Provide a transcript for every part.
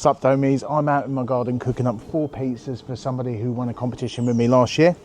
Sup Domies, I'm out in my garden cooking up 4 pizzas for somebody who won a competition with me last year.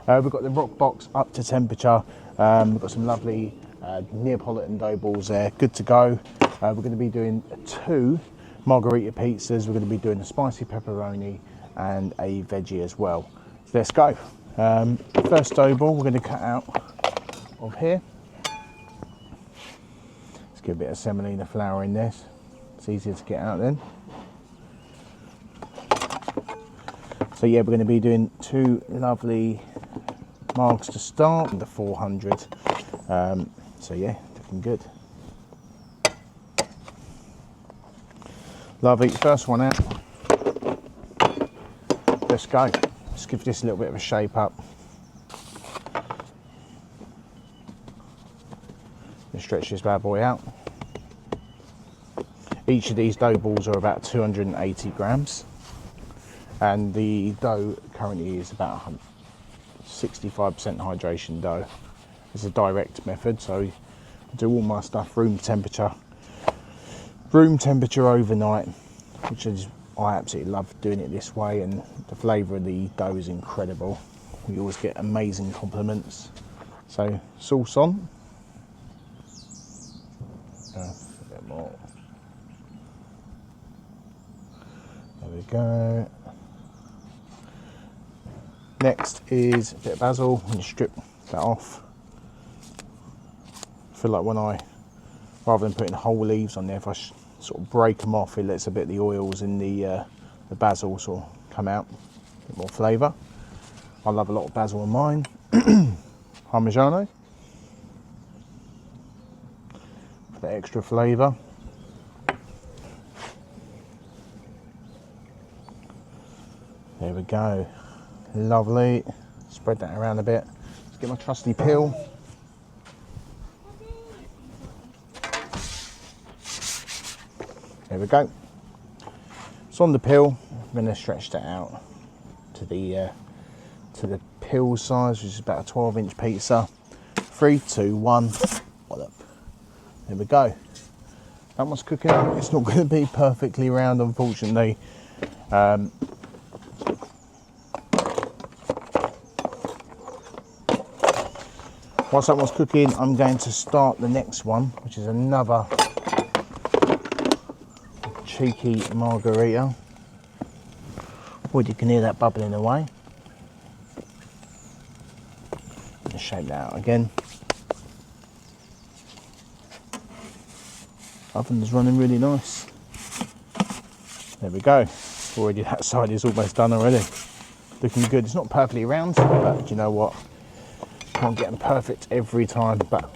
We've got the roccbox up to temperature. We've got some lovely Neapolitan dough balls there, good to go. We're going to be doing 2 margarita pizzas. We're going to be doing a spicy pepperoni and a veggie as well. So let's go. First dough ball we're going to cut out of here. Let's get a bit of semolina flour in this. It's easier to get out then. So yeah, we're going to be doing 2 lovely margs to start, the 400. So yeah, looking good. Lovely, first one out. Let's go. Let's give this a little bit of a shape up. Let's stretch this bad boy out. Each of these dough balls are about 280 grams. And the dough currently is about 65% hydration dough. It's a direct method, so I do all my stuff room temperature overnight, which is, I absolutely love doing it this way, and the flavour of the dough is incredible. We always get amazing compliments. So sauce on, a bit more. There we go. Next is a bit of basil, and you strip that off. I feel like when rather than putting whole leaves on there, if I sort of break them off, it lets a bit of the oils in the basil sort of come out, a bit more flavour. I love a lot of basil on mine. Parmigiano for the extra flavour. There we go. Lovely. Spread that around a bit. Let's get my trusty peel. There we go. So on the peel, I'm going to stretch that out to the peel size, which is about a 12-inch pizza. 3, 2, 1. There we go. That one's cooking up. It's not going to be perfectly round, unfortunately. Once that one's cooking, I'm going to start the next one, which is another cheeky margarita. Oh, you can hear that bubbling away. Let's shake that out again. Oven is running really nice. There we go. Already that side is almost done already. Looking good. It's not perfectly round, but you know what? Can't get them perfect every time, but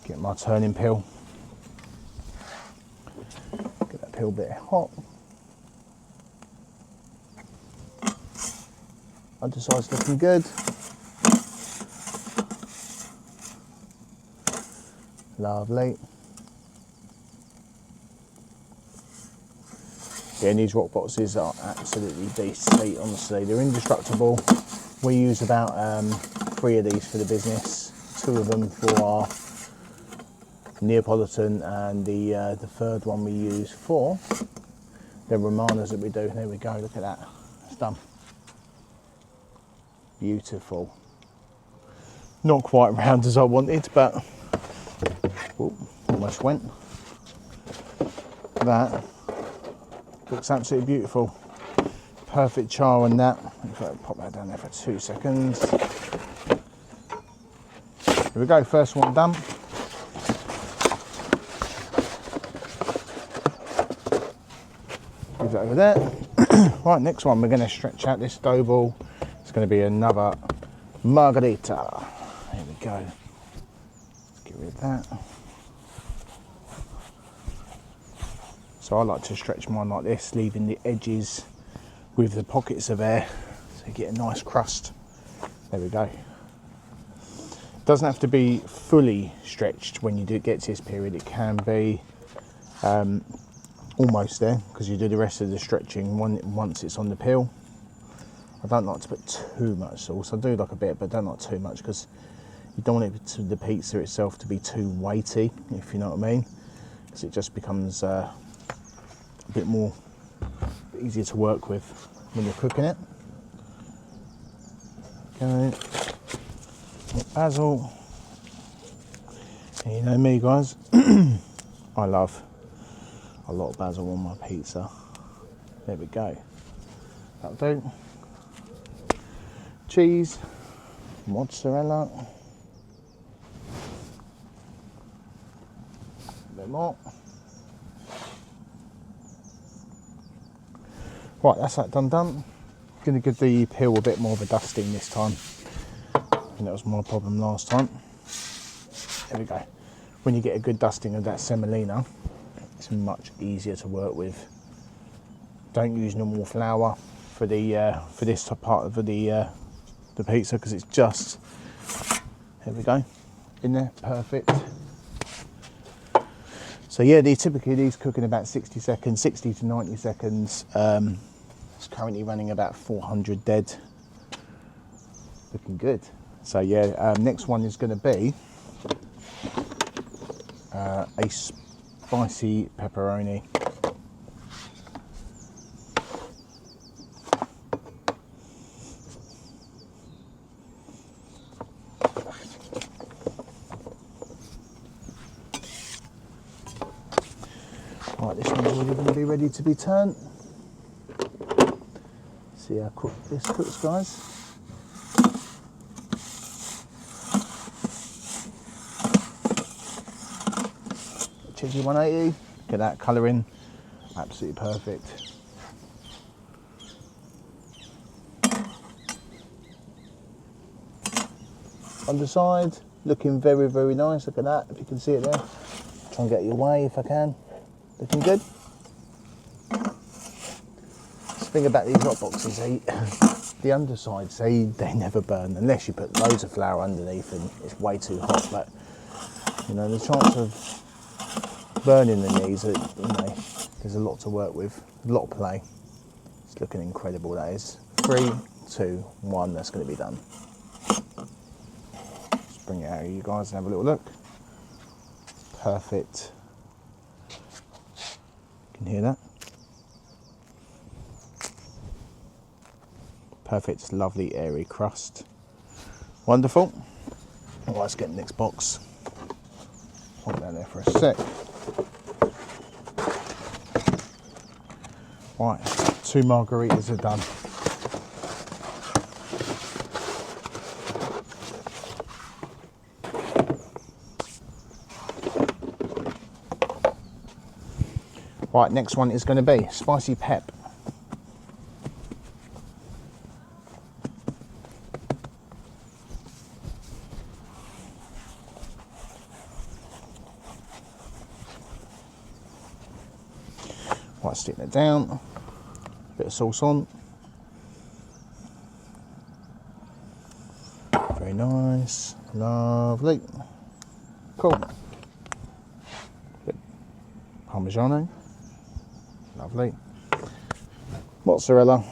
get my turning peel. Get that peel bit hot. Other side's looking good. Lovely. Yeah, and these roccboxes are absolutely decent, honestly. They're indestructible. We use about 3 of these for the business. 2 of them for our Neapolitan, and the 3rd one we use for the Romanas that we do. There we go, look at that. It's done. Beautiful. Not quite round as I wanted, but almost went. That looks absolutely beautiful. Perfect char on that. If I pop that down there for 2 seconds. Here we go, first one done. Leave that over there. Right, next one, we're going to stretch out this dough ball. It's going to be another margarita. There we go. Let's get rid of that. So I like to stretch mine like this, leaving the edges with the pockets of air, so you get a nice crust. There we go. It doesn't have to be fully stretched when you do get to this period. It can be almost there, because you do the rest of the stretching once it's on the peel. I don't like to put too much sauce. I do like a bit, but don't like too much, because you don't want the pizza itself to be too weighty, if you know what I mean. because it just becomes a bit more easier to work with when you're cooking it. Okay, basil. And you know me, guys, I love a lot of basil on my pizza. There we go. That'll do. Cheese, mozzarella, a bit more. Right, that's that done. Going to give the peel a bit more of a dusting this time. And that was my problem last time. There we go. When you get a good dusting of that semolina, it's much easier to work with. Don't use normal flour for the for this part of the pizza, because it's just, there we go, in there, perfect. So yeah, typically these cook in about 60 seconds, 60 to 90 seconds. It's currently running about 400 dead. Looking good. So yeah, next one is going to be a spicy pepperoni. Right, this one's already going to be ready to be turned. See how quick this cooks, guys. Cheesy 180. Look at that colouring, absolutely perfect. Underside, looking very, very nice. Look at that, if you can see it there. Try and get it away if I can. Looking good. The thing about these rock boxes, the undersides, they never burn unless you put loads of flour underneath and it's way too hot. But you know, the chance of burning the knees, you know, there's a lot to work with, a lot of play. It's looking incredible, that is. 3, 2, 1, that's going to be done. Just bring it out here, you guys, and have a little look. Perfect. Can hear that? Perfect, lovely, airy crust. Wonderful. Well, let's get the next box. Hold it down there for a sec. Right, 2 margaritas are done. Right, next one is going to be spicy pep. Right, sticking it down, bit of sauce on. Very nice, lovely, cool. Bit Parmigiano. Lovely. Mozzarella.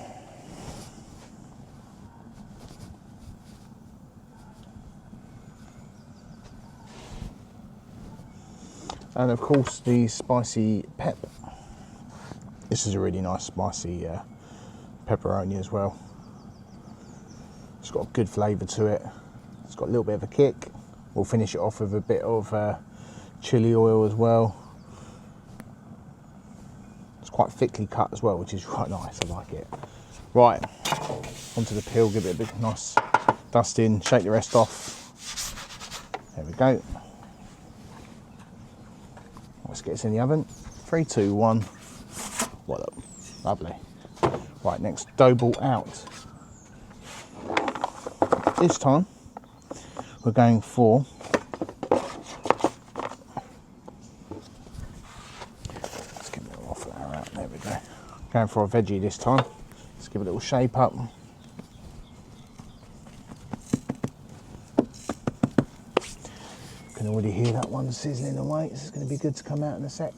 And of course the spicy pep. This is a really nice spicy pepperoni as well. It's got a good flavour to it. It's got a little bit of a kick. We'll finish it off with a bit of chili oil as well. Quite thickly cut as well, which is quite nice. I like it. Right, onto the peel, give it a big nice dusting, shake the rest off. There we go. Let's get this in the oven. 3, 2, 1. What up? Lovely. Right, next dough ball out. This time we're going for going for a veggie this time. Let's give it a little shape up. You can already hear that one sizzling away. This is going to be good to come out in a sec.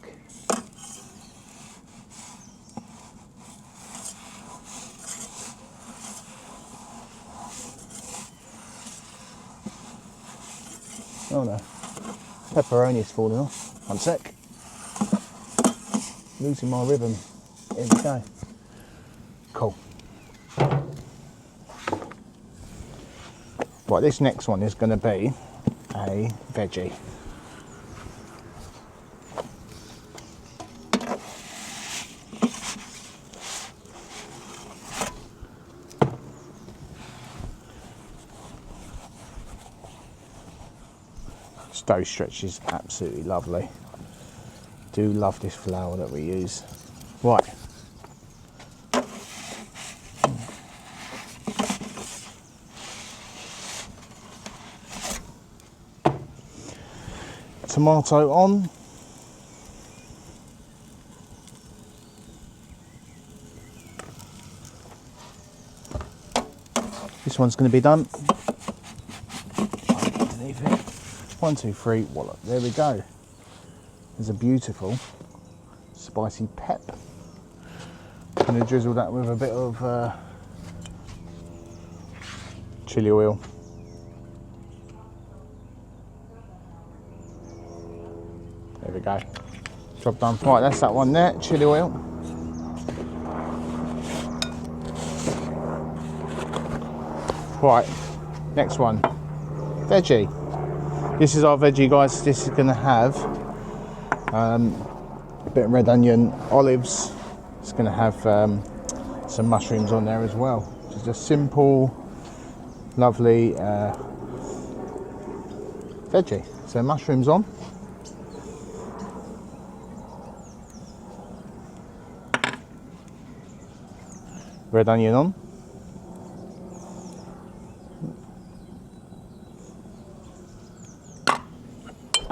Oh no, pepperoni's falling off. One sec. losing my rhythm. Here we go. Cool. Right, this next one is going to be a veggie. Dough stretch is absolutely lovely. Do love this flour that we use. Right. Tomato on. This one's going to be done. Underneath it. 1, 2, 3, wallop. There we go. There's a beautiful spicy pep. I'm going to drizzle that with a bit of chili oil. There we go. Job done. Right, that's that one there. Chili oil. Right, next one. Veggie. This is our veggie, guys. This is going to have a bit of red onion, olives. It's going to have some mushrooms on there as well. Just a simple, lovely veggie. So mushrooms on. Red onion on.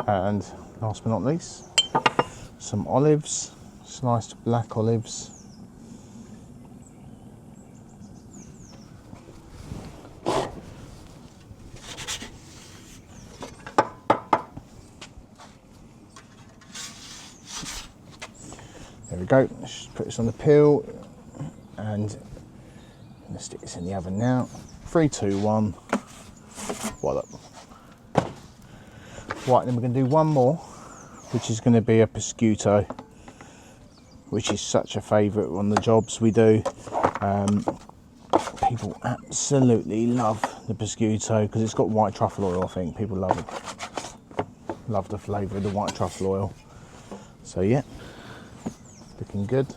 And last but not least, some olives, sliced black olives. There we go. Just put this on the peel and let's stick this in the oven now. 3, 2, 1. Wallop. Right, then we're going to do one more, which is going to be a prosciutto, which is such a favourite on the jobs we do. People absolutely love the prosciutto because it's got white truffle oil. I think people love it. Love the flavour of the white truffle oil. So yeah, looking good.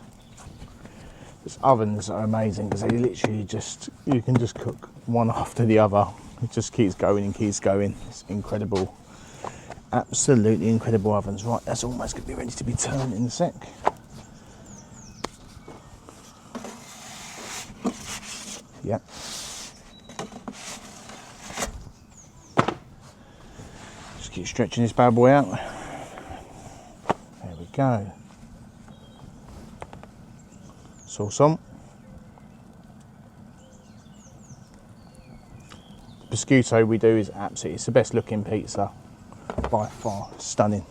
This ovens are amazing because they literally just, you can just cook one after the other. It just keeps going and keeps going. It's incredible. Absolutely incredible ovens. Right, that's almost going to be ready to be turned in a sec. Yep. Just keep stretching this bad boy out. There we go. Sauce on. The prosciutto we do is absolutely, it's the best looking pizza by far. Stunning.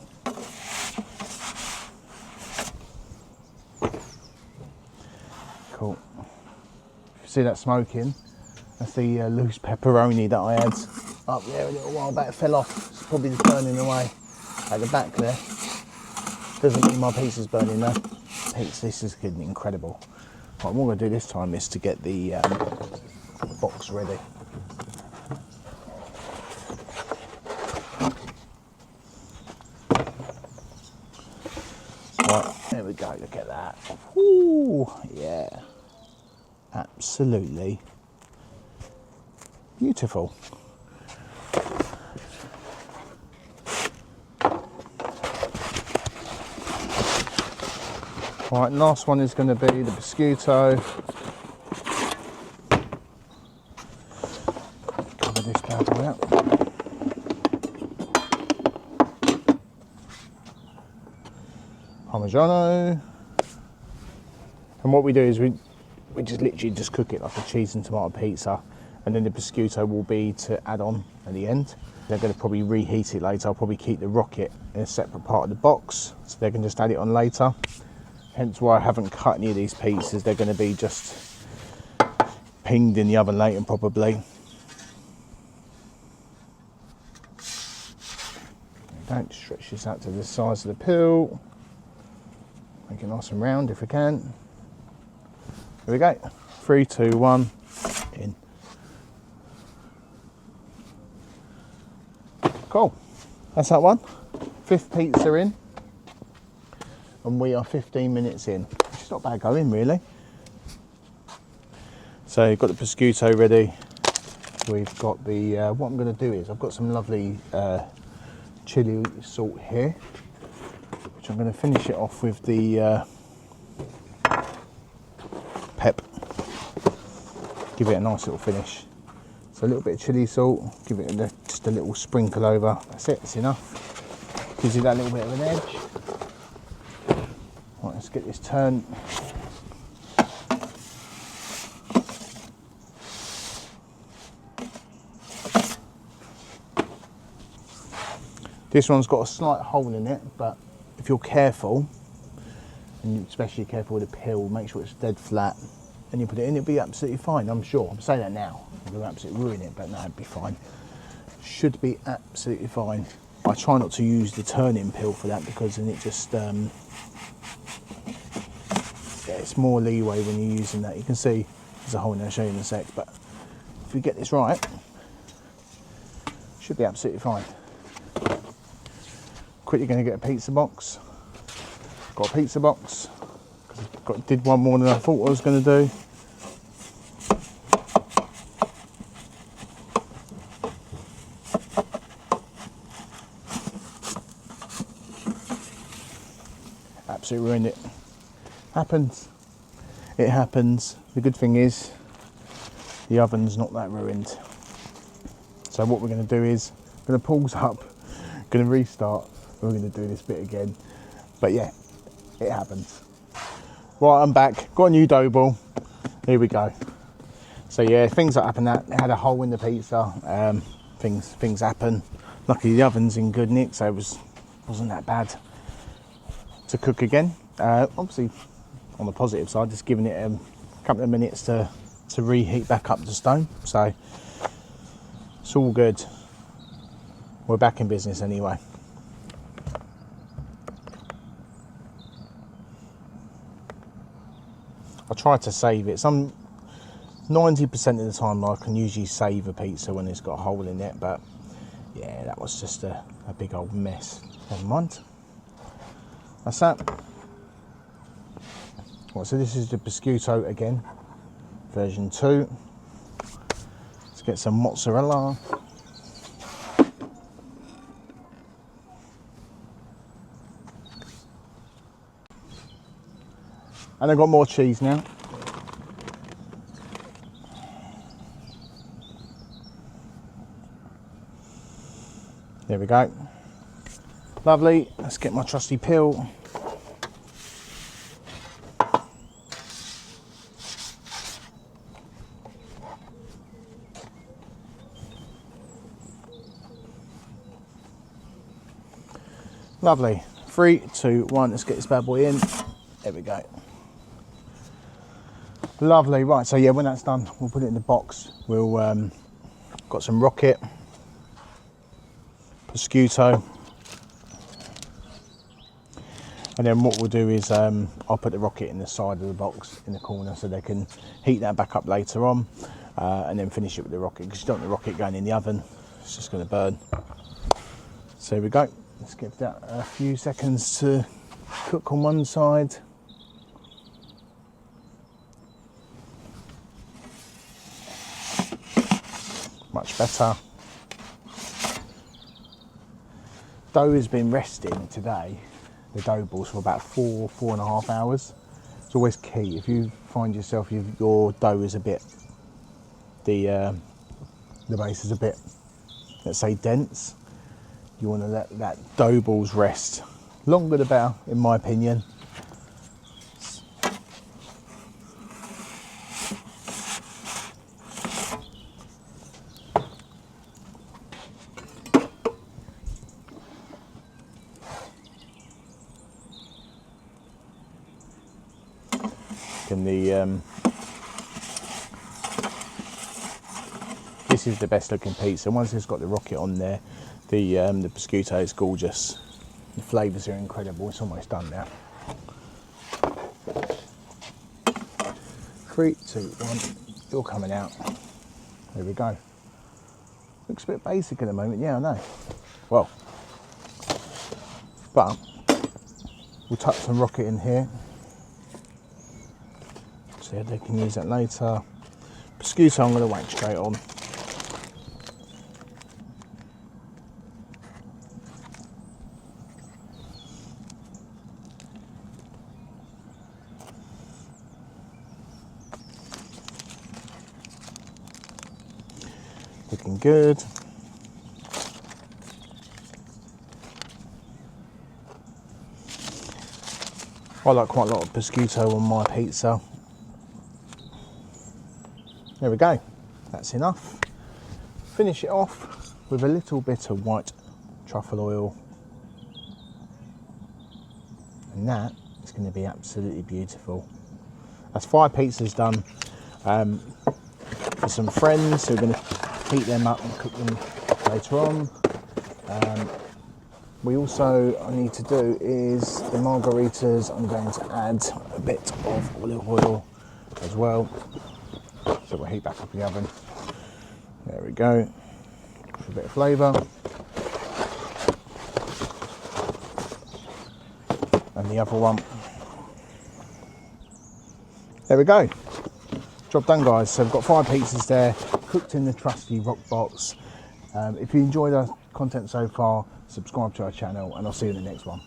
Cool. If you see that smoking, that's the loose pepperoni that I had up there a little while back. It fell off. It's probably just burning away at the back there. Doesn't mean my pizza's burning though. This is getting incredible. Right, what I'm going to do this time is to get the box ready. Right, there we go, look at that. Ooh, yeah. Absolutely beautiful. Right, last one is going to be the prosciutto. Cover this bad boy up. Parmigiano. And what we do is we just literally just cook it like a cheese and tomato pizza, and then the prosciutto will be to add on at the end. They're going to probably reheat it later. I'll probably keep the rocket in a separate part of the box so they can just add it on later. Hence why I haven't cut any of these pieces. They're going to be just pinged in the oven later probably. Don't stretch this out to the size of the peel. Make it nice and round if we can. Here we go. 3, 2, 1, in. Cool. That's that one. 5th pizza in. And we are 15 minutes in. It's not bad going, really. So you've got the prosciutto ready. We've got the, what I'm going to do is, I've got some lovely chili salt here, which I'm going to finish it off with the pep. Give it a nice little finish. So a little bit of chili salt, give it just a little sprinkle over. That's it, that's enough. Gives you that little bit of an edge. Right, let's get this turned. This one's got a slight hole in it, but if you're careful, and you're especially careful with the peel, make sure it's dead flat, and you put it in, it'll be absolutely fine, I'm sure. I'm saying that now, I'm going to absolutely ruin it, but no, it'll be fine. Should be absolutely fine. I try not to use the turning peel for that, because then it just, yeah, it's more leeway when you're using that. You can see there's a hole in there, I'll show you in a sec, but if we get this right, should be absolutely fine. Quickly going to get a pizza box. Got a pizza box. Did one more than I thought I was going to do. Absolutely ruined it. Happens. It happens. The good thing is the oven's not that ruined. So what we're going to do is I'm going to pause up, going to restart. We're going to do this bit again, but yeah, it happens. Right, I'm back, got a new dough ball, here we go. So yeah, things that happen, that had a hole in the pizza, things happen. Luckily the oven's in good nick, so it wasn't that bad to cook again. Obviously on the positive side, just giving it a couple of minutes to reheat back up to stone, so it's all good. We're back in business anyway. I try to save it. 90% of the time I can usually save a pizza when it's got a hole in it, but yeah, that was just a big old mess. Never mind. That's that. Right, so this is the prosciutto again, version 2. Let's get some mozzarella. And I've got more cheese now. There we go. Lovely. Let's get my trusty peel. Lovely. 3, 2, 1. Let's get this bad boy in. There we go. Lovely. Right, so yeah, when that's done, we'll put it in the box. We'll got some rocket, prosciutto, and then what we'll do is I'll put the rocket in the side of the box in the corner so they can heat that back up later on, and then finish it with the rocket, because you don't want the rocket going in the oven, it's just going to burn. So here we go. Let's give that a few seconds to cook on one side. Much better. Dough has been resting today, the dough balls, for about 4.5 hours. It's always key. If you find yourself, your dough is a bit, the base is a bit, let's say, dense, you want to let that dough balls rest. Longer the better, in my opinion. This is the best looking pizza. Once it's got the rocket on there, the prosciutto is gorgeous. The flavours are incredible. It's almost done now. 3, 2, 1, you're coming out. There we go. Looks a bit basic at the moment, yeah, I know. Well, but we'll tuck some rocket in here, so they can use that later. Mosquito I'm going to whack straight on. Looking good. I like quite a lot of prosciutto on my pizza. There we go, that's enough. Finish it off with a little bit of white truffle oil. And that is going to be absolutely beautiful. That's 5 pizzas done. For some friends who are going to heat them up and cook them later on. We also, I need to do is the margaritas. I'm going to add a bit of olive oil as well. So we'll heat back up the oven. There we go. For a bit of flavour. And the other one. There we go. Job done, guys. So we've got 5 pizzas there, cooked in the trusty roccbox. If you enjoyed our content so far, subscribe to our channel and I'll see you in the next one.